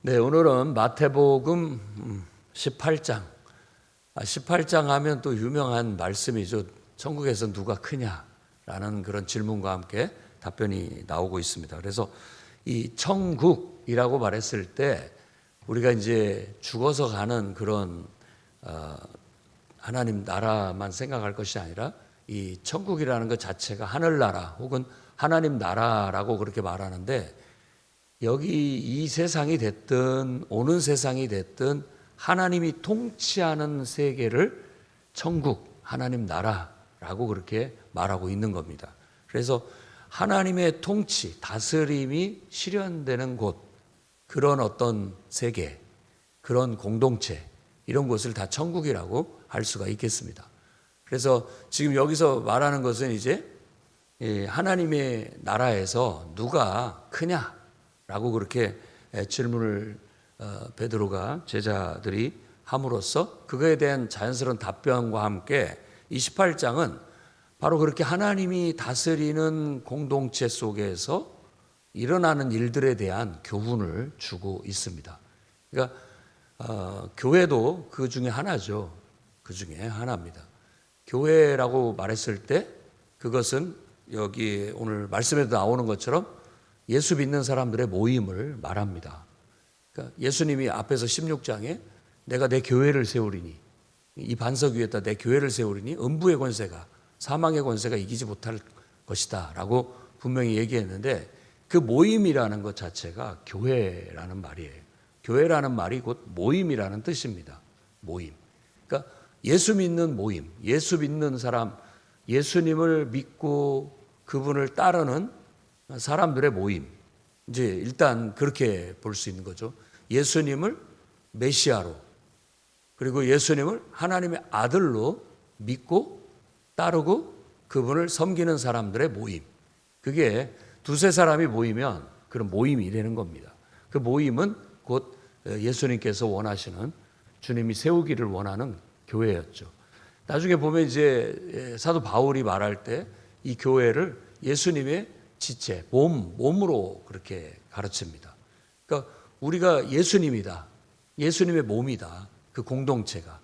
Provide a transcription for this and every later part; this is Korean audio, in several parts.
네, 오늘은 마태복음 18장. 18장 하면 또 유명한 말씀이죠. 천국에서 누가 크냐라는 그런 질문과 함께 답변이 나오고 있습니다. 그래서 이 천국이라고 말했을 때 우리가 이제 죽어서 가는 그런 하나님 나라만 생각할 것이 아니라 이 천국이라는 것 자체가 하늘나라 혹은 하나님 나라라고 그렇게 말하는데, 여기 이 세상이 됐든 오는 세상이 됐든 하나님이 통치하는 세계를 천국, 하나님 나라라고 그렇게 말하고 있는 겁니다. 그래서 하나님의 통치, 다스림이 실현되는 곳, 그런 어떤 세계, 그런 공동체, 이런 곳을 다 천국이라고 할 수가 있겠습니다. 그래서 지금 여기서 말하는 것은 이제 하나님의 나라에서 누가 크냐? 라고 그렇게 질문을 베드로가 제자들이 함으로써 그거에 대한 자연스러운 답변과 함께 28장은 바로 그렇게 하나님이 다스리는 공동체 속에서 일어나는 일들에 대한 교훈을 주고 있습니다. 그러니까 교회도 그 중에 하나죠. 그 중에 하나입니다. 교회라고 말했을 때 그것은 여기 오늘 말씀에도 나오는 것처럼 예수 믿는 사람들의 모임을 말합니다. 그러니까 예수님이 앞에서 16장에 내가 내 교회를 세우리니, 이 반석 위에다 내 교회를 세우리니 음부의 권세가, 사망의 권세가 이기지 못할 것이다 라고 분명히 얘기했는데, 그 모임이라는 것 자체가 교회라는 말이에요. 교회라는 말이 곧 모임이라는 뜻입니다. 모임. 그러니까 예수 믿는 모임, 예수 믿는 사람, 예수님을 믿고 그분을 따르는 사람들의 모임. 이제 일단 그렇게 볼 수 있는 거죠. 예수님을 메시아로, 그리고 예수님을 하나님의 아들로 믿고 따르고 그분을 섬기는 사람들의 모임. 그게 두세 사람이 모이면 그런 모임이 되는 겁니다. 그 모임은 곧 예수님께서 원하시는, 주님이 세우기를 원하는 교회였죠. 나중에 보면 이제 사도 바울이 말할 때 이 교회를 예수님의 지체, 몸으로 그렇게 가르칩니다. 그러니까 우리가 예수님이다. 예수님의 몸이다. 그 공동체가.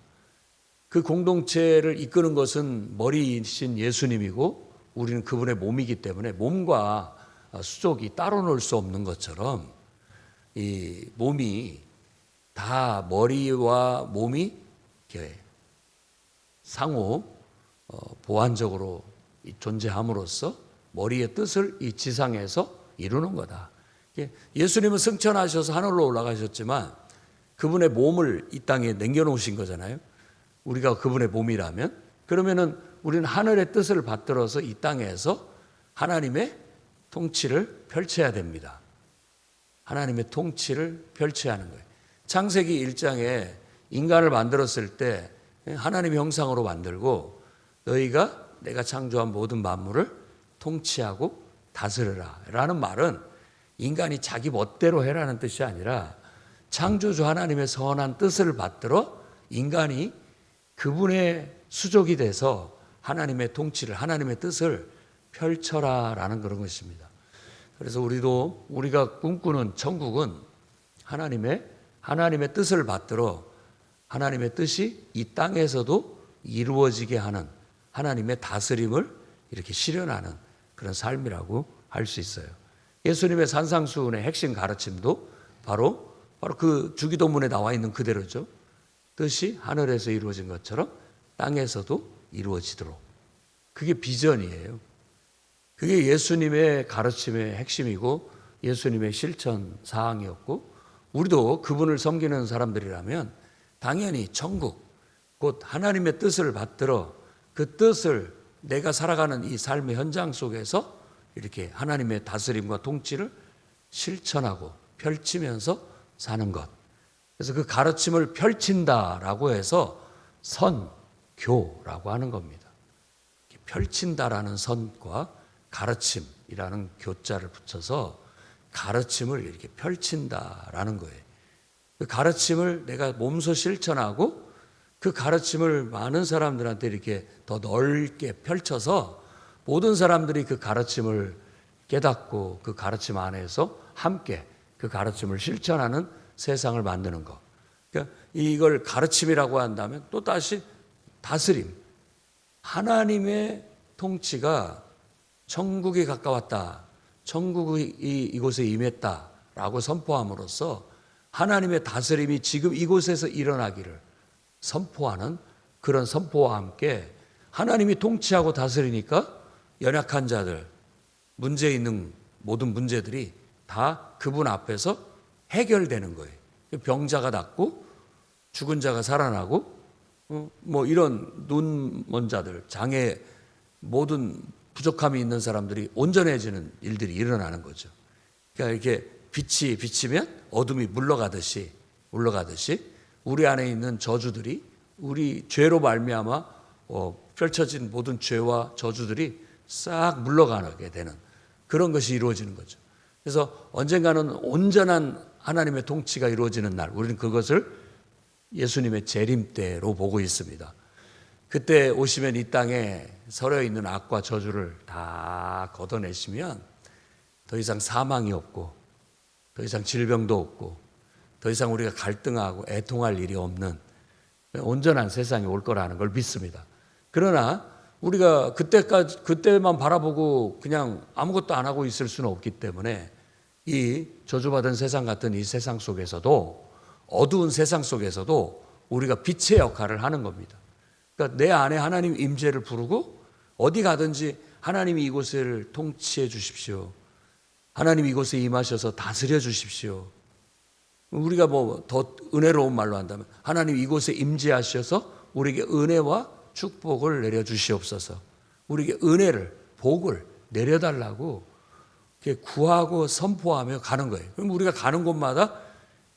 그 공동체를 이끄는 것은 머리이신 예수님이고 우리는 그분의 몸이기 때문에 몸과 수족이 따로 놀 수 없는 것처럼 이 몸이 다, 머리와 몸이 상호 보완적으로 존재함으로써 머리의 뜻을 이 지상에서 이루는 거다. 예수님은 승천하셔서 하늘로 올라가셨지만 그분의 몸을 이 땅에 남겨놓으신 거잖아요. 우리가 그분의 몸이라면, 그러면은 우리는 하늘의 뜻을 받들어서 이 땅에서 하나님의 통치를 펼쳐야 됩니다. 하나님의 통치를 펼쳐야 하는 거예요. 창세기 1장에 인간을 만들었을 때 하나님의 형상으로 만들고 너희가 내가 창조한 모든 만물을 통치하고 다스려라 라는 말은 인간이 자기 멋대로 해라는 뜻이 아니라 창조주 하나님의 선한 뜻을 받들어 인간이 그분의 수족이 돼서 하나님의 통치를, 하나님의 뜻을 펼쳐라 라는 그런 것입니다. 그래서 우리가 꿈꾸는 천국은 하나님의 뜻을 받들어 하나님의 뜻이 이 땅에서도 이루어지게 하는 하나님의 다스림을 이렇게 실현하는 그런 삶이라고 할 수 있어요. 예수님의 산상수훈의 핵심 가르침도 바로 그 주기도문에 나와 있는 그대로죠. 뜻이 하늘에서 이루어진 것처럼 땅에서도 이루어지도록. 그게 비전이에요. 그게 예수님의 가르침의 핵심이고 예수님의 실천 사항이었고, 우리도 그분을 섬기는 사람들이라면 당연히 천국, 곧 하나님의 뜻을 받들어 그 뜻을 내가 살아가는 이 삶의 현장 속에서 이렇게 하나님의 다스림과 통치를 실천하고 펼치면서 사는 것. 그래서 그 가르침을 펼친다라고 해서 선교라고 하는 겁니다. 펼친다라는 선과 가르침이라는 교자를 붙여서 가르침을 이렇게 펼친다라는 거예요. 그 가르침을 내가 몸소 실천하고 그 가르침을 많은 사람들한테 이렇게 더 넓게 펼쳐서 모든 사람들이 그 가르침을 깨닫고 그 가르침 안에서 함께 그 가르침을 실천하는 세상을 만드는 거. 그러니까 이걸 가르침이라고 한다면 또 다시 다스림. 하나님의 통치가 천국이 가까웠다. 천국이 이곳에 임했다라고 선포함으로써 하나님의 다스림이 지금 이곳에서 일어나기를 선포하는 그런 선포와 함께 하나님이 통치하고 다스리니까 연약한 자들, 문제 있는 모든 문제들이 다 그분 앞에서 해결되는 거예요. 병자가 낫고 죽은 자가 살아나고 뭐 이런 눈 먼 자들, 장애 모든 부족함이 있는 사람들이 온전해지는 일들이 일어나는 거죠. 그러니까 이렇게 빛이 비치면 어둠이 물러가듯이 우리 안에 있는 저주들이 우리 죄로 말미암아 펼쳐진 모든 죄와 저주들이 싹 물러가게 되는 그런 것이 이루어지는 거죠. 그래서 언젠가는 온전한 하나님의 통치가 이루어지는 날, 우리는 그것을 예수님의 재림 때로 보고 있습니다. 그때 오시면 이 땅에 서려 있는 악과 저주를 다 걷어내시면 더 이상 사망이 없고 더 이상 질병도 없고 더 이상 우리가 갈등하고 애통할 일이 없는 온전한 세상이 올 거라는 걸 믿습니다. 그러나 우리가 그때만 바라보고 그냥 아무것도 안 하고 있을 수는 없기 때문에 이 저주받은 세상 같은 이 세상 속에서도 어두운 세상 속에서도 우리가 빛의 역할을 하는 겁니다. 그러니까 내 안에 하나님 임재를 부르고 어디 가든지 하나님이 이곳을 통치해 주십시오. 하나님 이곳에 임하셔서 다스려 주십시오. 우리가 뭐 더 은혜로운 말로 한다면 하나님 이곳에 임재하셔서 우리에게 은혜와 축복을 내려 주시옵소서. 우리에게 은혜를 복을 내려달라고 이렇게 구하고 선포하며 가는 거예요. 그럼 우리가 가는 곳마다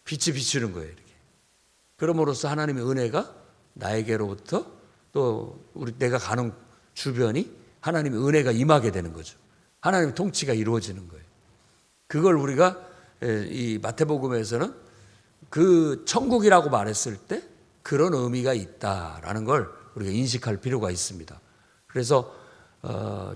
빛이 비추는 거예요. 이렇게. 그럼으로써 하나님의 은혜가 나에게로부터 또 내가 가는 주변이 하나님의 은혜가 임하게 되는 거죠. 하나님의 통치가 이루어지는 거예요. 그걸 우리가 이 마태복음에서는 그 천국이라고 말했을 때 그런 의미가 있다라는 걸 우리가 인식할 필요가 있습니다. 그래서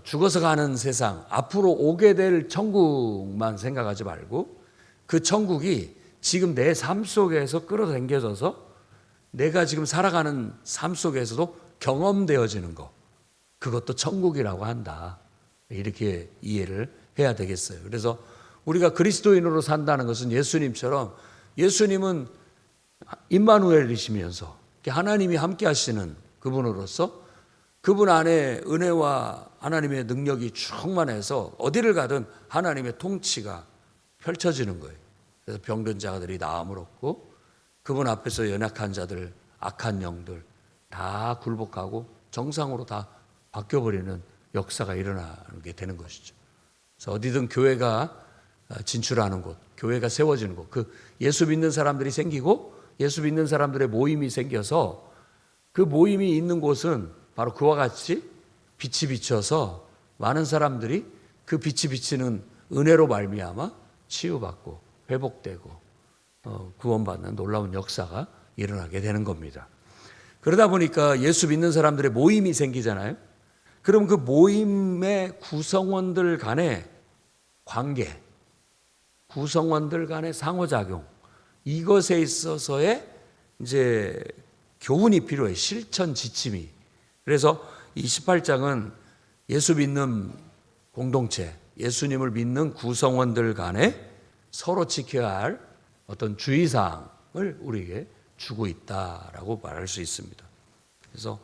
죽어서 가는 세상, 앞으로 오게 될 천국만 생각하지 말고 그 천국이 지금 내 삶 속에서 끌어당겨져서 내가 지금 살아가는 삶 속에서도 경험되어지는 것, 그것도 천국이라고 한다. 이렇게 이해를 해야 되겠어요. 그래서 우리가 그리스도인으로 산다는 것은 예수님은 임마누엘이시면서 하나님이 함께 하시는 그분으로서 그분 안에 은혜와 하나님의 능력이 충만해서 어디를 가든 하나님의 통치가 펼쳐지는 거예요. 그래서 병든 자들이 나음을 얻고 그분 앞에서 연약한 자들, 악한 영들 다 굴복하고 정상으로 다 바뀌어버리는 역사가 일어나게 되는 것이죠. 그래서 어디든 교회가 진출하는 곳, 교회가 세워지는 곳, 그 예수 믿는 사람들이 생기고 예수 믿는 사람들의 모임이 생겨서 그 모임이 있는 곳은 바로 그와 같이 빛이 비쳐서 많은 사람들이 그 빛이 비치는 은혜로 말미암아 치유받고 회복되고 구원받는 놀라운 역사가 일어나게 되는 겁니다. 그러다 보니까 예수 믿는 사람들의 모임이 생기잖아요. 그럼 그 모임의 구성원들 간의 관계, 구성원들 간의 상호작용, 이것에 있어서의 이제 교훈이 필요해. 실천 지침이. 그래서 이 18장은 예수 믿는 공동체, 예수님을 믿는 구성원들 간에 서로 지켜야 할 어떤 주의사항을 우리에게 주고 있다라고 말할 수 있습니다. 그래서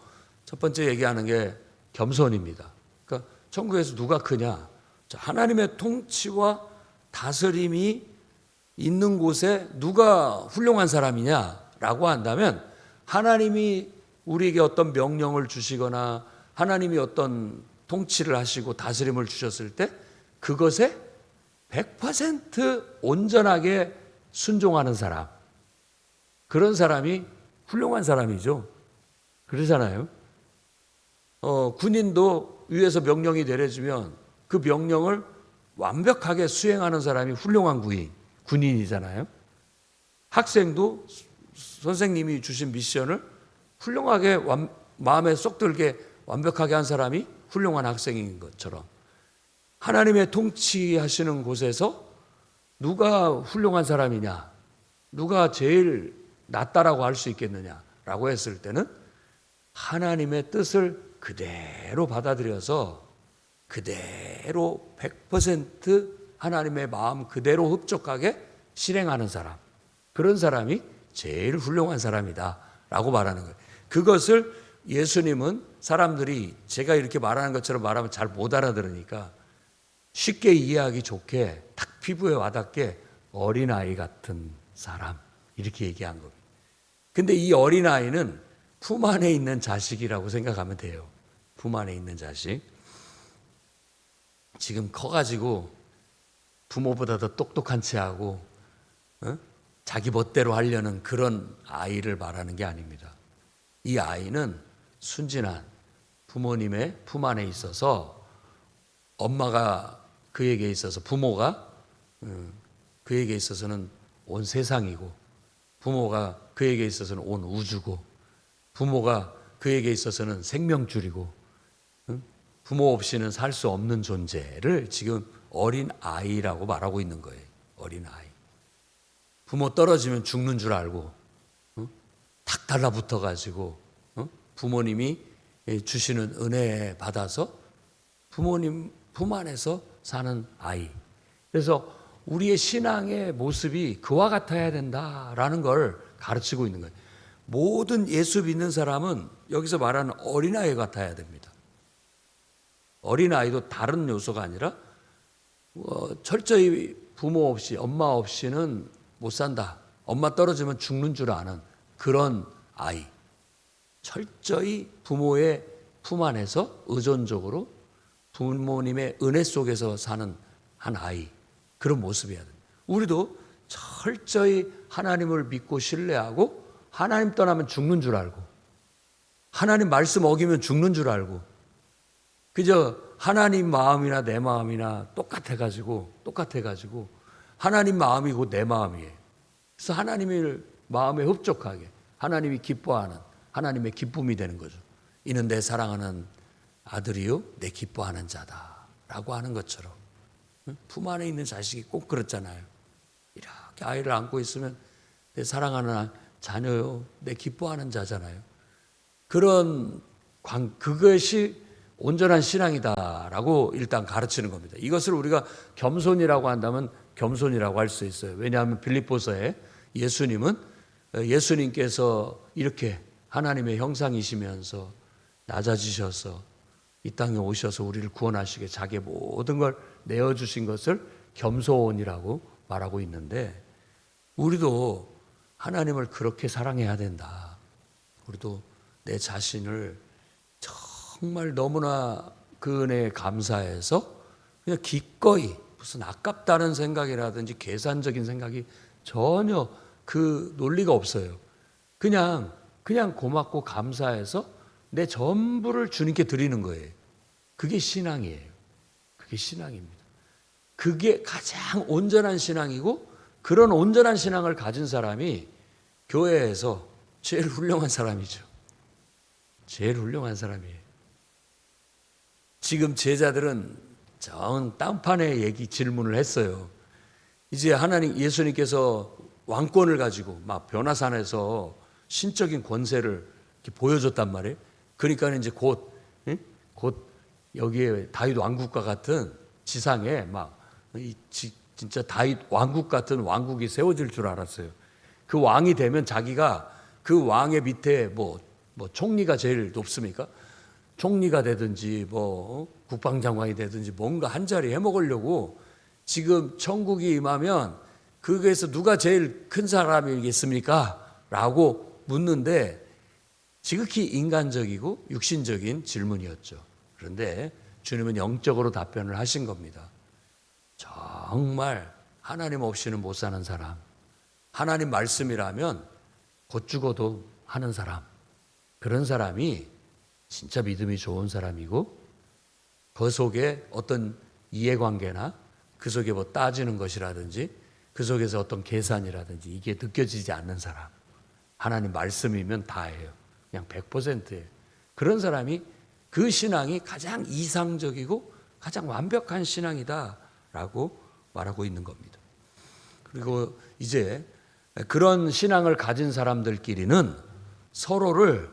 첫 번째 얘기하는 게 겸손입니다. 그러니까 천국에서 누가 크냐? 하나님의 통치와 다스림이 있는 곳에 누가 훌륭한 사람이냐라고 한다면 하나님이 우리에게 어떤 명령을 주시거나 하나님이 어떤 통치를 하시고 다스림을 주셨을 때 그것에 100% 온전하게 순종하는 사람, 그런 사람이 훌륭한 사람이죠. 그러잖아요. 군인도 위에서 명령이 내려지면 그 명령을 완벽하게 수행하는 사람이 훌륭한 군인이잖아요. 학생도 선생님이 주신 미션을 훌륭하게 마음에 쏙 들게 완벽하게 한 사람이 훌륭한 학생인 것처럼 하나님의 통치하시는 곳에서 누가 훌륭한 사람이냐? 누가 제일 낫다라고 할 수 있겠느냐라고 했을 때는 하나님의 뜻을 그대로 받아들여서 그대로 100% 하나님의 마음 그대로 흡족하게 실행하는 사람, 그런 사람이 제일 훌륭한 사람이다라고 말하는 거예요. 그것을 예수님은 사람들이 제가 이렇게 말하는 것처럼 말하면 잘 못 알아들으니까 쉽게 이해하기 좋게 딱 피부에 와닿게 어린아이 같은 사람, 이렇게 얘기한 겁니다. 근데 이 어린아이는 품 안에 있는 자식이라고 생각하면 돼요. 품 안에 있는 자식. 지금 커가지고 부모보다 더 똑똑한 체하고 자기 멋대로 하려는 그런 아이를 말하는 게 아닙니다. 이 아이는 순진한 부모님의 품 안에 있어서 엄마가 그에게 있어서 부모가 그에게 있어서는 온 세상이고 부모가 그에게 있어서는 온 우주고 부모가 그에게 있어서는 생명줄이고 부모 없이는 살 수 없는 존재를 지금 어린 아이라고 말하고 있는 거예요. 어린 아이. 부모 떨어지면 죽는 줄 알고 탁 달라붙어 가지고 부모님이 주시는 은혜 받아서 부모님 품 안에서 사는 아이. 그래서 우리의 신앙의 모습이 그와 같아야 된다라는 걸 가르치고 있는 거예요. 모든 예수 믿는 사람은 여기서 말하는 어린아이 같아야 됩니다. 어린아이도 다른 요소가 아니라 철저히 부모 없이 엄마 없이는 못 산다. 엄마 떨어지면 죽는 줄 아는 그런 아이. 철저히 부모의 품 안에서 의존적으로 부모님의 은혜 속에서 사는 한 아이. 그런 모습이어야 됩니다. 우리도 철저히 하나님을 믿고 신뢰하고 하나님 떠나면 죽는 줄 알고 하나님 말씀 어기면 죽는 줄 알고 그저 하나님 마음이나 내 마음이나 똑같아가지고 하나님 마음이 곧 내 마음이에요. 그래서 하나님의 마음에 흡족하게 하나님이 기뻐하는 하나님의 기쁨이 되는 거죠. 이는 내 사랑하는 아들이요 내 기뻐하는 자다라고 하는 것처럼 품 안에 있는 자식이 꼭 그렇잖아요. 이렇게 아이를 안고 있으면 내 사랑하는 자녀요 내 기뻐하는 자잖아요. 그것이 온전한 신앙이다라고 일단 가르치는 겁니다. 이것을 우리가 겸손이라고 한다면 겸손이라고 할 수 있어요. 왜냐하면 빌립보서에 예수님께서 이렇게 하나님의 형상이시면서 낮아지셔서 이 땅에 오셔서 우리를 구원하시게 자기의 모든 걸 내어주신 것을 겸손이라고 말하고 있는데 우리도 하나님을 그렇게 사랑해야 된다. 우리도 내 자신을 정말 너무나 그 은혜에 감사해서 그냥 기꺼이 무슨 아깝다는 생각이라든지 계산적인 생각이 전혀 그 논리가 없어요. 그냥 고맙고 감사해서 내 전부를 주님께 드리는 거예요. 그게 신앙이에요. 그게 신앙입니다. 그게 가장 온전한 신앙이고 그런 온전한 신앙을 가진 사람이 교회에서 제일 훌륭한 사람이죠. 제일 훌륭한 사람이에요. 지금 제자들은 정 딴판의 질문을 했어요. 이제 예수님께서 왕권을 가지고 막 변화산에서 신적인 권세를 이렇게 보여줬단 말이에요. 그러니까 이제 곧 여기에 다윗 왕국과 같은 지상에 진짜 다윗 왕국 같은 왕국이 세워질 줄 알았어요. 그 왕이 되면 자기가 그 왕의 밑에 뭐 총리가 제일 높습니까? 총리가 되든지 국방장관이 되든지 뭔가 한 자리 해먹으려고 지금 천국이 임하면 거기에서 누가 제일 큰 사람이겠습니까? 라고 묻는데 지극히 인간적이고 육신적인 질문이었죠. 그런데 주님은 영적으로 답변을 하신 겁니다. 정말 하나님 없이는 못 사는 사람, 하나님 말씀이라면 곧 죽어도 하는 사람, 그런 사람이 진짜 믿음이 좋은 사람이고 그 속에 어떤 이해관계나 그 속에 뭐 따지는 것이라든지 그 속에서 어떤 계산이라든지 이게 느껴지지 않는 사람, 하나님 말씀이면 다예요. 그냥 100%예요. 그런 사람이 그 신앙이 가장 이상적이고 가장 완벽한 신앙이다라고 말하고 있는 겁니다. 그리고 이제 그런 신앙을 가진 사람들끼리는 서로를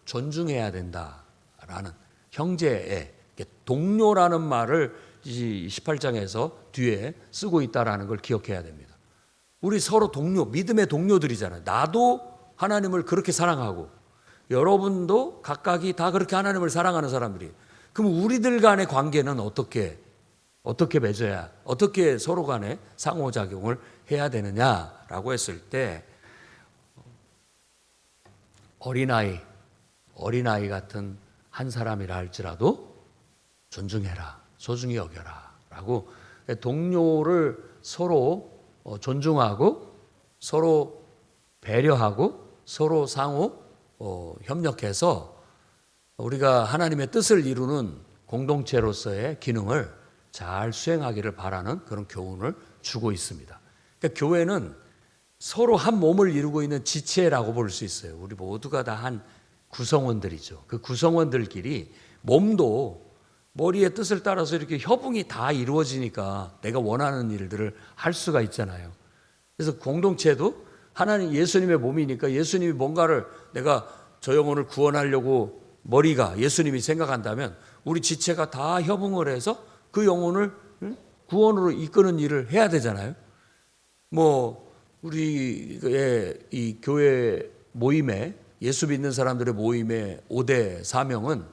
존중해야 된다라는 형제의 동료라는 말을 18장에서 뒤에 쓰고 있다라는 걸 기억해야 됩니다. 우리 서로 동료, 믿음의 동료들이잖아요. 나도 하나님을 그렇게 사랑하고 여러분도 각각이 다 그렇게 하나님을 사랑하는 사람들이. 그럼 우리들 간의 관계는 어떻게 맺어야, 어떻게 서로 간에 상호작용을 해야 되느냐라고 했을 때 어린아이 같은 한 사람이라 할지라도 존중해라, 소중히 여겨라 라고 동료를 서로 존중하고 서로 배려하고 서로 상호 협력해서 우리가 하나님의 뜻을 이루는 공동체로서의 기능을 잘 수행하기를 바라는 그런 교훈을 주고 있습니다. 그러니까 교회는 서로 한 몸을 이루고 있는 지체라고 볼 수 있어요. 우리 모두가 다 한 구성원들이죠. 그 구성원들끼리 몸도 머리의 뜻을 따라서 이렇게 협응이 다 이루어지니까 내가 원하는 일들을 할 수가 있잖아요. 그래서 공동체도 하나님 예수님의 몸이니까 예수님이 뭔가를 내가 저 영혼을 구원하려고 머리가 예수님이 생각한다면 우리 지체가 다 협응을 해서 그 영혼을 구원으로 이끄는 일을 해야 되잖아요. 우리의 이 교회 모임에 예수 믿는 사람들의 모임의 5대 사명은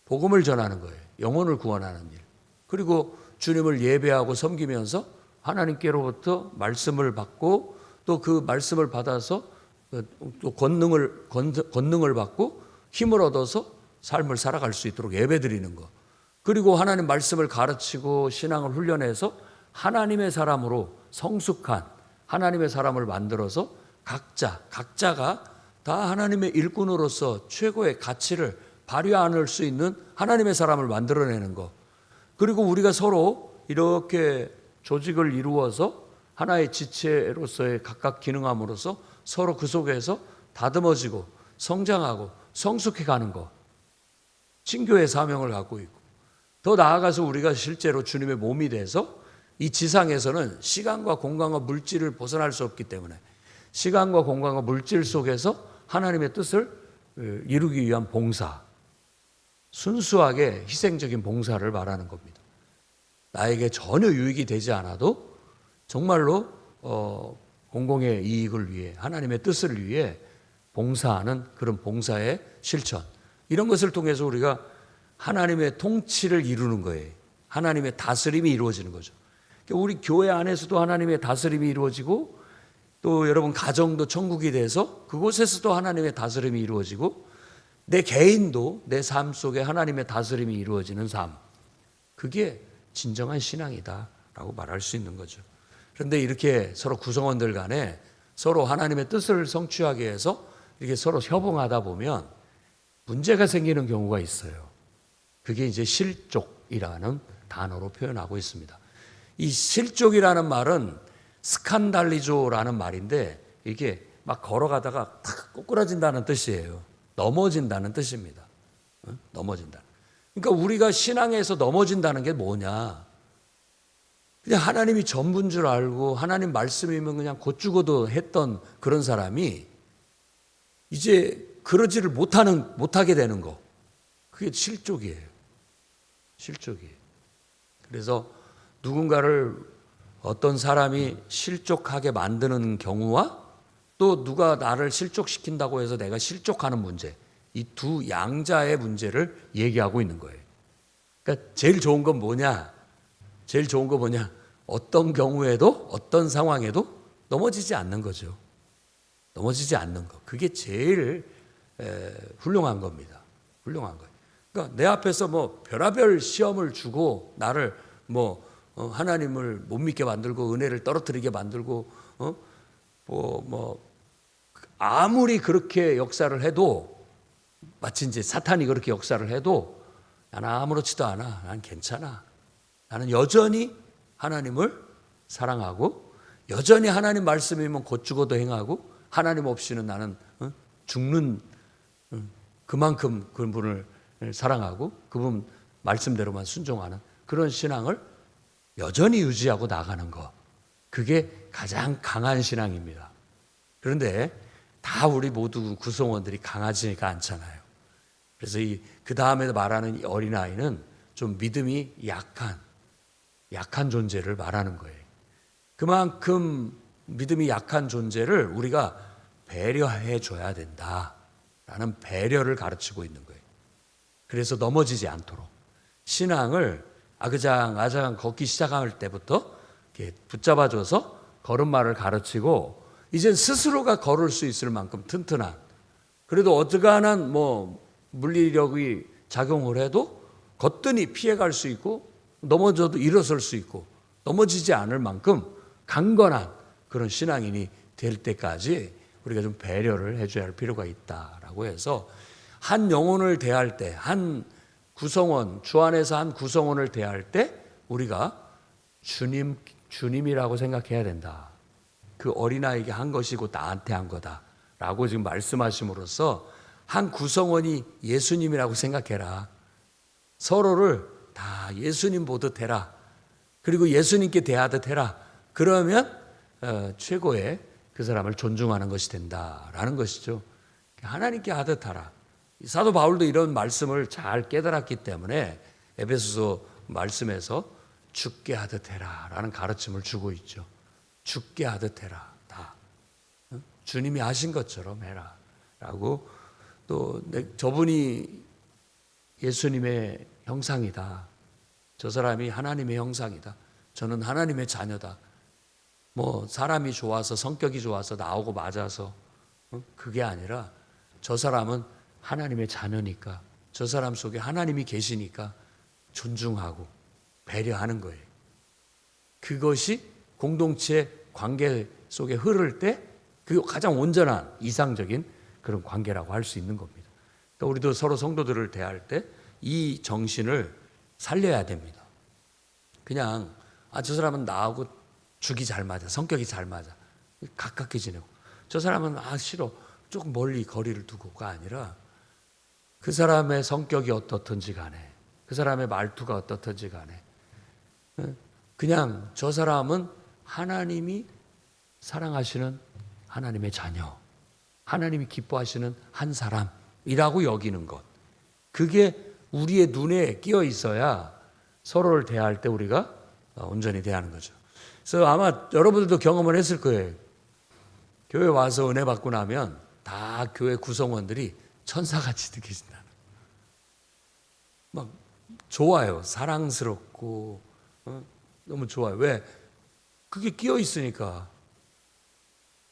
복음을 전하는 거예요. 영혼을 구원하는 일. 그리고 주님을 예배하고 섬기면서 하나님께로부터 말씀을 받고 또 그 말씀을 받아서 또 권능을 받고 힘을 얻어서 삶을 살아갈 수 있도록 예배드리는 것. 그리고 하나님 말씀을 가르치고 신앙을 훈련해서 하나님의 사람으로 성숙한 하나님의 사람을 만들어서 각자가 다 하나님의 일꾼으로서 최고의 가치를 발휘할 수 있는 하나님의 사람을 만들어내는 것. 그리고 우리가 서로 이렇게 조직을 이루어서 하나의 지체로서의 각각 기능함으로써 서로 그 속에서 다듬어지고 성장하고 성숙해 가는 것. 친교의 사명을 갖고 있고 더 나아가서 우리가 실제로 주님의 몸이 돼서 이 지상에서는 시간과 공간과 물질을 벗어날 수 없기 때문에 시간과 공간과 물질 속에서 하나님의 뜻을 이루기 위한 봉사, 순수하게 희생적인 봉사를 말하는 겁니다. 나에게 전혀 유익이 되지 않아도 정말로 공공의 이익을 위해 하나님의 뜻을 위해 봉사하는 그런 봉사의 실천, 이런 것을 통해서 우리가 하나님의 통치를 이루는 거예요. 하나님의 다스림이 이루어지는 거죠. 우리 교회 안에서도 하나님의 다스림이 이루어지고 또 여러분 가정도 천국이 돼서 그곳에서도 하나님의 다스림이 이루어지고 내 개인도 내 삶 속에 하나님의 다스림이 이루어지는 삶, 그게 진정한 신앙이다라고 말할 수 있는 거죠. 그런데 이렇게 서로 구성원들 간에 서로 하나님의 뜻을 성취하기 위해서 이렇게 서로 협응하다 보면 문제가 생기는 경우가 있어요. 그게 이제 실족이라는 단어로 표현하고 있습니다. 이 실족이라는 말은 스칸달리조라는 말인데 이게 막 걸어가다가 탁 꼬꾸라진다는 뜻이에요. 넘어진다는 뜻입니다. 넘어진다. 그러니까 우리가 신앙에서 넘어진다는 게 뭐냐? 그냥 하나님이 전부인 줄 알고 하나님 말씀이면 그냥 곧 죽어도 했던 그런 사람이 이제 그러지를 못하게 되는 거. 그게 실족이에요. 실족이에요. 그래서 누군가를 어떤 사람이 실족하게 만드는 경우와 또 누가 나를 실족시킨다고 해서 내가 실족하는 문제, 이 두 양자의 문제를 얘기하고 있는 거예요. 그러니까 제일 좋은 건 뭐냐? 제일 좋은 거 뭐냐? 어떤 경우에도 어떤 상황에도 넘어지지 않는 거죠. 넘어지지 않는 거. 그게 제일 훌륭한 겁니다. 훌륭한 거예요. 그러니까 내 앞에서 뭐 별의별 시험을 주고 나를 하나님을 못 믿게 만들고 은혜를 떨어뜨리게 만들고 아무리 그렇게 역사를 해도 마치 이제 사탄이 그렇게 역사를 해도 나는 아무렇지도 않아. 난 괜찮아. 나는 여전히 하나님을 사랑하고 여전히 하나님 말씀이면 곧 죽어도 행하고 하나님 없이는 나는 죽는 그만큼 그분을 사랑하고 그분 말씀대로만 순종하는 그런 신앙을 여전히 유지하고 나가는 것. 그게 가장 강한 신앙입니다. 그런데 다 우리 모두 구성원들이 강하지가 않잖아요. 그래서 그 다음에 말하는 이 어린아이는 좀 믿음이 약한 존재를 말하는 거예요. 그만큼 믿음이 약한 존재를 우리가 배려해 줘야 된다라는 배려를 가르치고 있는 거예요. 그래서 넘어지지 않도록 신앙을 아그장아장 걷기 시작할 때부터 이렇게 붙잡아줘서 걸음마를 가르치고 이젠 스스로가 걸을 수 있을 만큼 튼튼한, 그래도 어지간한 물리력이 작용을 해도 거뜬히 피해갈 수 있고 넘어져도 일어설 수 있고 넘어지지 않을 만큼 강건한 그런 신앙인이 될 때까지 우리가 좀 배려를 해줘야 할 필요가 있다라고 해서 한 영혼을 대할 때, 한 구성원, 주 안에서 한 구성원을 대할 때 우리가 주님이라고 생각해야 된다. 그 어린아이에게 한 것이고 나한테 한 거다라고 지금 말씀하심으로써 한 구성원이 예수님이라고 생각해라. 서로를 다 예수님 보듯 해라. 그리고 예수님께 대하듯 해라. 그러면 최고의 그 사람을 존중하는 것이 된다라는 것이죠. 하나님께 하듯 하라. 사도 바울도 이런 말씀을 잘 깨달았기 때문에 에베소서 말씀에서 죽게 하듯 해라라는 가르침을 주고 있죠. 죽게 하듯 해라. 다 주님이 하신 것처럼 해라라고. 또 저분이 예수님의 형상이다. 저 사람이 하나님의 형상이다. 저는 하나님의 자녀다. 사람이 좋아서 성격이 좋아서 나오고 맞아서 그게 아니라 저 사람은 하나님의 자녀니까, 저 사람 속에 하나님이 계시니까 존중하고 배려하는 거예요. 그것이 공동체 관계 속에 흐를 때 그 가장 온전한 이상적인 그런 관계라고 할 수 있는 겁니다. 그러니까 우리도 서로 성도들을 대할 때 이 정신을 살려야 됩니다. 그냥 저 사람은 나하고 죽이 잘 맞아, 성격이 잘 맞아, 가깝게 지내고, 저 사람은 싫어, 조금 멀리 거리를 두고가 아니라 그 사람의 성격이 어떻든지 간에, 그 사람의 말투가 어떻든지 간에 그냥 저 사람은 하나님이 사랑하시는 하나님의 자녀, 하나님이 기뻐하시는 한 사람이라고 여기는 것, 그게 우리의 눈에 끼어 있어야 서로를 대할 때 우리가 온전히 대하는 거죠. 그래서 아마 여러분들도 경험을 했을 거예요. 교회 와서 은혜 받고 나면 다 교회 구성원들이 천사같이 느껴진다는. 막 좋아요. 사랑스럽고 너무 좋아요. 왜? 그게 끼어 있으니까.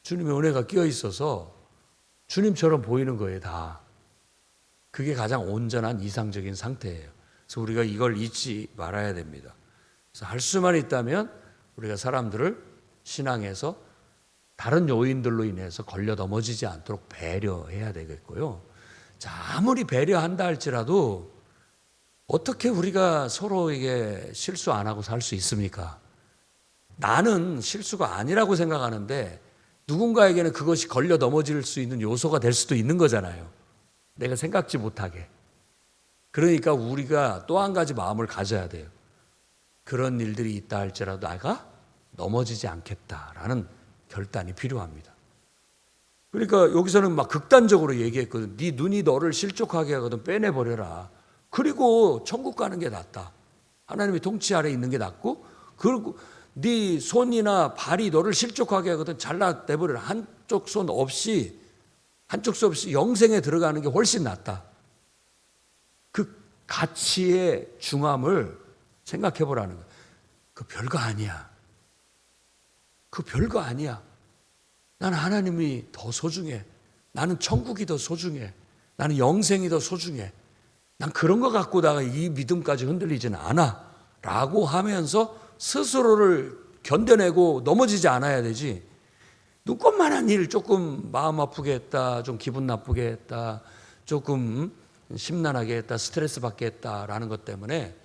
주님의 은혜가 끼어 있어서 주님처럼 보이는 거예요, 다. 그게 가장 온전한 이상적인 상태예요. 그래서 우리가 이걸 잊지 말아야 됩니다. 그래서 할 수만 있다면 우리가 사람들을 신앙에서 다른 요인들로 인해서 걸려 넘어지지 않도록 배려해야 되겠고요. 자, 아무리 배려한다 할지라도 어떻게 우리가 서로에게 실수 안 하고 살 수 있습니까? 나는 실수가 아니라고 생각하는데 누군가에게는 그것이 걸려 넘어질 수 있는 요소가 될 수도 있는 거잖아요. 내가 생각지 못하게. 그러니까 우리가 또 한 가지 마음을 가져야 돼요. 그런 일들이 있다 할지라도 내가 넘어지지 않겠다라는 결단이 필요합니다. 그러니까 여기서는 막 극단적으로 얘기했거든. 네 눈이 너를 실족하게 하거든 빼내버려라. 그리고 천국 가는 게 낫다. 하나님의 통치 아래 있는 게 낫고, 그리고 네 손이나 발이 너를 실족하게 하거든 잘라내버려라. 한쪽 손 없이 영생에 들어가는 게 훨씬 낫다. 그 가치의 중함을 생각해 보라는 거예요. 그 별거 아니야. 그 별거 아니야. 나는 하나님이 더 소중해. 나는 천국이 더 소중해. 나는 영생이 더 소중해. 난 그런 거 갖고다가 이 믿음까지 흔들리지는 않아. 라고 하면서 스스로를 견뎌내고 넘어지지 않아야 되지. 눈꽃만한 일 조금 마음 아프게 했다, 좀 기분 나쁘게 했다, 조금 심란하게 했다, 스트레스 받게 했다라는 것 때문에,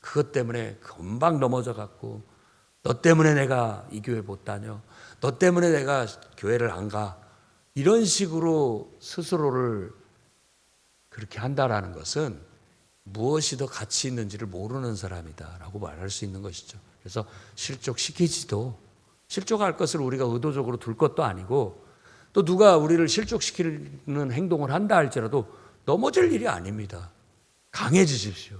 그것 때문에 금방 넘어져 갖고, 너 때문에 내가 이 교회 못 다녀, 너 때문에 내가 교회를 안 가, 이런 식으로 스스로를 그렇게 한다라는 것은 무엇이 더 가치 있는지를 모르는 사람이다라고 말할 수 있는 것이죠. 그래서 실족시키지도 실족할 것을 우리가 의도적으로 둘 것도 아니고 또 누가 우리를 실족시키는 행동을 한다 할지라도 넘어질 일이 아닙니다. 강해지십시오.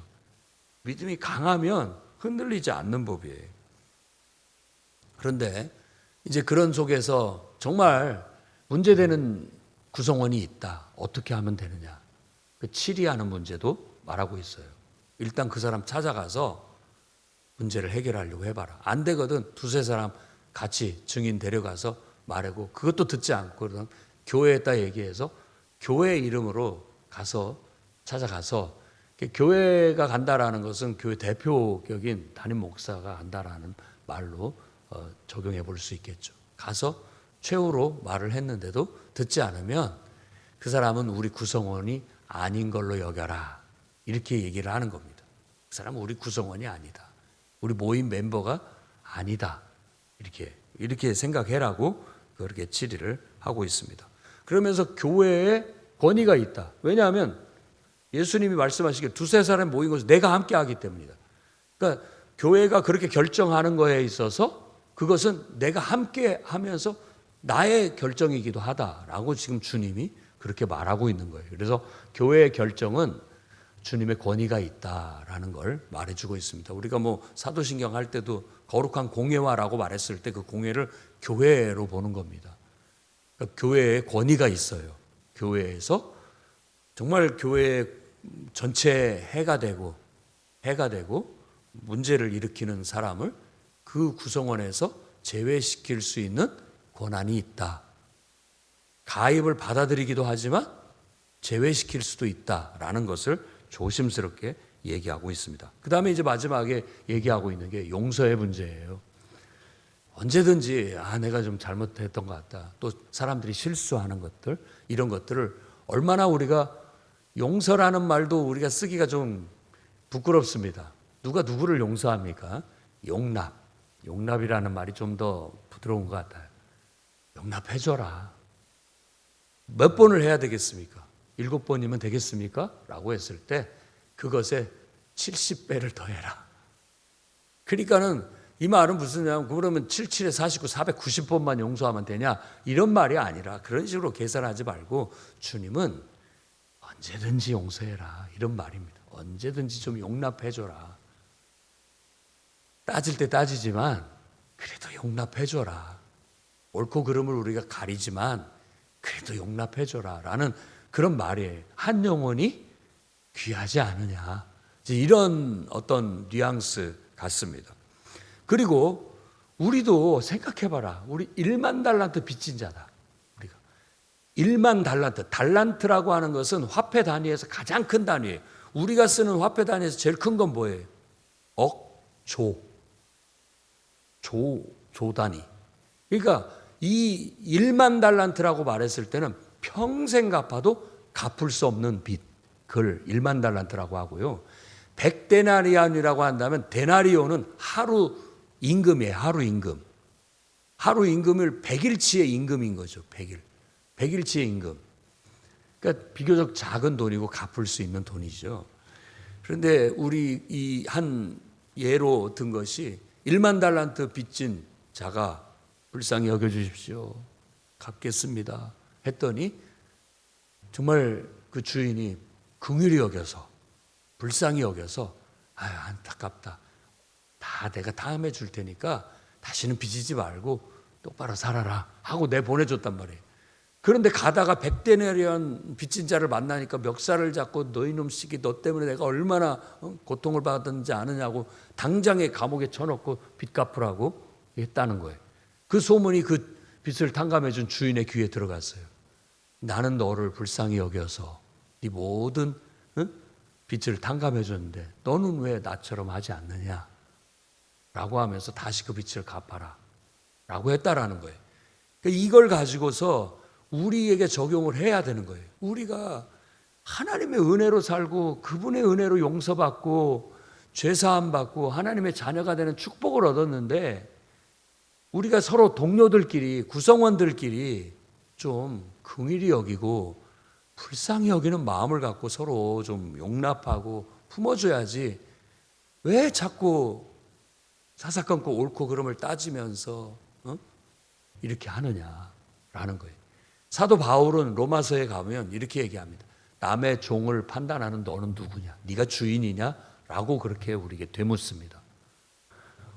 믿음이 강하면 흔들리지 않는 법이에요. 그런데 이제 그런 속에서 정말 문제되는 구성원이 있다. 어떻게 하면 되느냐. 그 치리하는 문제도 말하고 있어요. 일단 그 사람 찾아가서 문제를 해결하려고 해봐라. 안 되거든 두세 사람 같이 증인 데려가서 말하고 그것도 듣지 않거든 교회에다 얘기해서 교회 이름으로 가서 찾아가서 교회가 간다라는 것은 교회 대표격인 담임 목사가 간다라는 말로 적용해 볼 수 있겠죠. 가서 최후로 말을 했는데도 듣지 않으면 그 사람은 우리 구성원이 아닌 걸로 여겨라. 이렇게 얘기를 하는 겁니다. 그 사람은 우리 구성원이 아니다. 우리 모임 멤버가 아니다. 이렇게 생각해라고 그렇게 질의를 하고 있습니다. 그러면서 교회에 권위가 있다. 왜냐하면 예수님이 말씀하시기를 두세 사람 모인 것은 내가 함께 하기 때문이다. 그러니까 교회가 그렇게 결정하는 거에 있어서 그것은 내가 함께 하면서 나의 결정이기도 하다라고 지금 주님이 그렇게 말하고 있는 거예요. 그래서 교회의 결정은 주님의 권위가 있다라는 걸 말해주고 있습니다. 우리가 뭐 사도신경 할 때도 거룩한 공회화라고 말했을 때 그 공회를 교회로 보는 겁니다. 그러니까 교회에 권위가 있어요. 교회에서 정말 교회 전체 해가 되고 문제를 일으키는 사람을 그 구성원에서 제외시킬 수 있는 권한이 있다. 가입을 받아들이기도 하지만 제외시킬 수도 있다라는 것을 조심스럽게 얘기하고 있습니다. 그 다음에 이제 마지막에 얘기하고 있는 게 용서의 문제예요. 언제든지 내가 좀 잘못했던 것 같다. 또 사람들이 실수하는 것들 이런 것들을 얼마나 우리가 용서라는 말도 우리가 쓰기가 좀 부끄럽습니다. 누가 누구를 용서합니까? 용납이라는 말이 좀 더 부드러운 것 같아요. 용납해줘라. 몇 번을 해야 되겠습니까? 7번이면 되겠습니까? 라고 했을 때 그것에 70배를 더해라. 그러니까는 이 말은 무슨 냐면 그러면 77에 49, 490번만 용서하면 되냐? 이런 말이 아니라 그런 식으로 계산하지 말고 주님은 언제든지 용서해라. 이런 말입니다. 언제든지 좀 용납해줘라. 따질 때 따지지만 그래도 용납해줘라. 옳고 그름을 우리가 가리지만 그래도 용납해줘라 라는 그런 말이에요. 한 영혼이 귀하지 않으냐. 이런 어떤 뉘앙스 같습니다. 그리고 우리도 생각해봐라. 우리 1만 달란트 빚진 자다. 우리가 1만 달란트. 달란트라고 하는 것은 화폐 단위에서 가장 큰 단위예요. 우리가 쓰는 화폐 단위에서 제일 큰 건 뭐예요? 조 단위. 그러니까 이 1만 달란트라고 말했을 때는 평생 갚아도 갚을 수 없는 빚. 그걸 1만 달란트라고 하고요. 100데나리안이라고 한다면 데나리오는 하루 임금이에요. 하루 임금. 하루 임금을 100일치의 임금인 거죠. 100일치의 임금. 그러니까 비교적 작은 돈이고 갚을 수 있는 돈이죠. 그런데 우리 이 한 예로 든 것이 1만 달란트 빚진 자가 불쌍히 여겨주십시오. 갚겠습니다. 했더니 정말 그 주인이 긍휼히 여겨서 불쌍히 여겨서 안타깝다. 다 내가 다음에 줄 테니까 다시는 빚지지 말고 똑바로 살아라 하고 내보내줬단 말이에요. 그런데 가다가 100데나리온 빚진 자를 만나니까 멱살을 잡고 너희 놈식이 너 때문에 내가 얼마나 고통을 받았는지 아느냐고 당장에 감옥에 쳐넣고 빚 갚으라고 했다는 거예요. 그 소문이 그 빚을 탕감해준 주인의 귀에 들어갔어요. 나는 너를 불쌍히 여겨서 네 모든 빚을 탕감해줬는데 너는 왜 나처럼 하지 않느냐 라고 하면서 다시 그 빚을 갚아라 라고 했다라는 거예요. 그러니까 이걸 가지고서 우리에게 적용을 해야 되는 거예요. 우리가 하나님의 은혜로 살고 그분의 은혜로 용서받고 죄사함 받고 하나님의 자녀가 되는 축복을 얻었는데 우리가 서로 동료들끼리 구성원들끼리 좀 긍휼히 여기고 불쌍히 여기는 마음을 갖고 서로 좀 용납하고 품어줘야지 왜 자꾸 사사건건 옳고 그름을 따지면서 이렇게 하느냐라는 거예요. 사도 바울은 로마서에 가면 이렇게 얘기합니다. 남의 종을 판단하는 너는 누구냐? 네가 주인이냐? 라고 그렇게 우리에게 되묻습니다.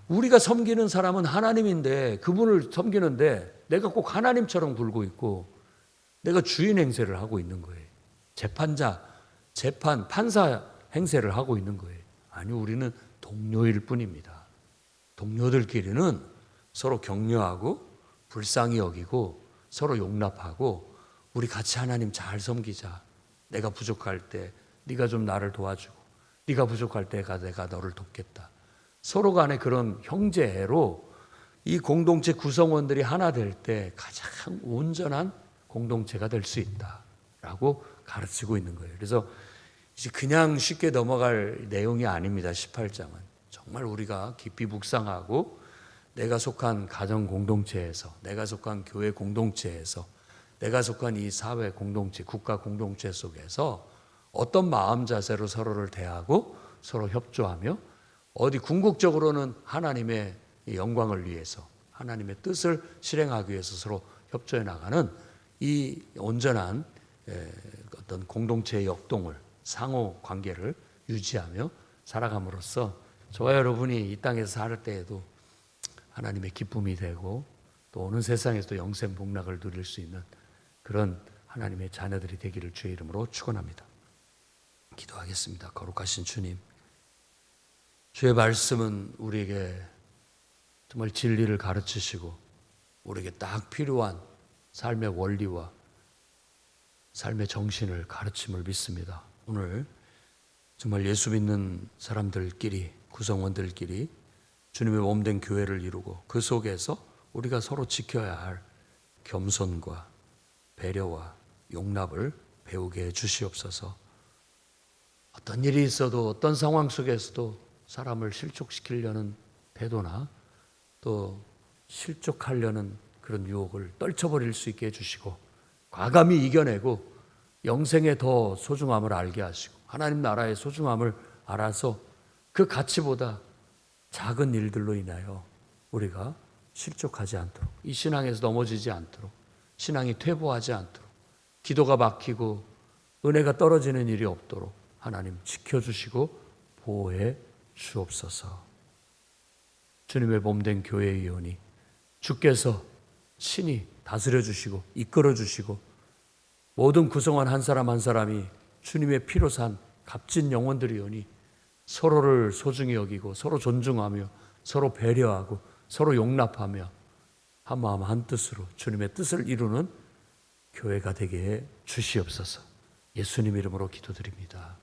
우리가 섬기는 사람은 하나님인데 그분을 섬기는데 내가 꼭 하나님처럼 굴고 있고 내가 주인 행세를 하고 있는 거예요. 재판자, 판사 행세를 하고 있는 거예요. 아니, 우리는 동료일 뿐입니다. 동료들끼리는 서로 격려하고 불쌍히 여기고 서로 용납하고 우리 같이 하나님 잘 섬기자. 내가 부족할 때 네가 좀 나를 도와주고 네가 부족할 때 내가 너를 돕겠다. 서로 간의 그런 형제애로 이 공동체 구성원들이 하나 될 때 가장 온전한 공동체가 될 수 있다라고 가르치고 있는 거예요. 그래서 이제 그냥 쉽게 넘어갈 내용이 아닙니다. 18장은 정말 우리가 깊이 묵상하고 내가 속한 가정 공동체에서, 내가 속한 교회 공동체에서, 내가 속한 이 사회 공동체, 국가 공동체 속에서 어떤 마음 자세로 서로를 대하고 서로 협조하며 어디 궁극적으로는 하나님의 영광을 위해서 하나님의 뜻을 실행하기 위해서 서로 협조해 나가는 이 온전한 어떤 공동체의 역동을, 상호 관계를 유지하며 살아감으로써 저와 여러분이 이 땅에서 살 때에도 하나님의 기쁨이 되고 또 오는 세상에서도 영생 복락을 누릴 수 있는 그런 하나님의 자녀들이 되기를 주의 이름으로 축원합니다. 기도하겠습니다. 거룩하신 주님, 주의 말씀은 우리에게 정말 진리를 가르치시고 우리에게 딱 필요한 삶의 원리와 삶의 정신을 가르침을 믿습니다. 오늘 정말 예수 믿는 사람들끼리, 구성원들끼리 주님의 몸된 교회를 이루고 그 속에서 우리가 서로 지켜야 할 겸손과 배려와 용납을 배우게 해 주시옵소서. 어떤 일이 있어도 어떤 상황 속에서도 사람을 실족시키려는 태도나 또 실족하려는 그런 유혹을 떨쳐버릴 수 있게 해주시고 과감히 이겨내고 영생의 더 소중함을 알게 하시고 하나님 나라의 소중함을 알아서 그 가치보다 작은 일들로 인하여 우리가 실족하지 않도록, 이 신앙에서 넘어지지 않도록, 신앙이 퇴보하지 않도록, 기도가 막히고 은혜가 떨어지는 일이 없도록 하나님 지켜주시고 보호해 주옵소서. 주님의 몸된 교회의 의원이 주께서 친히 다스려 주시고 이끌어 주시고 모든 구성원 한 사람 한 사람이 주님의 피로 산 값진 영혼들이오니 서로를 소중히 여기고 서로 존중하며 서로 배려하고 서로 용납하며 한 마음 한 뜻으로 주님의 뜻을 이루는 교회가 되게 해 주시옵소서. 예수님 이름으로 기도드립니다.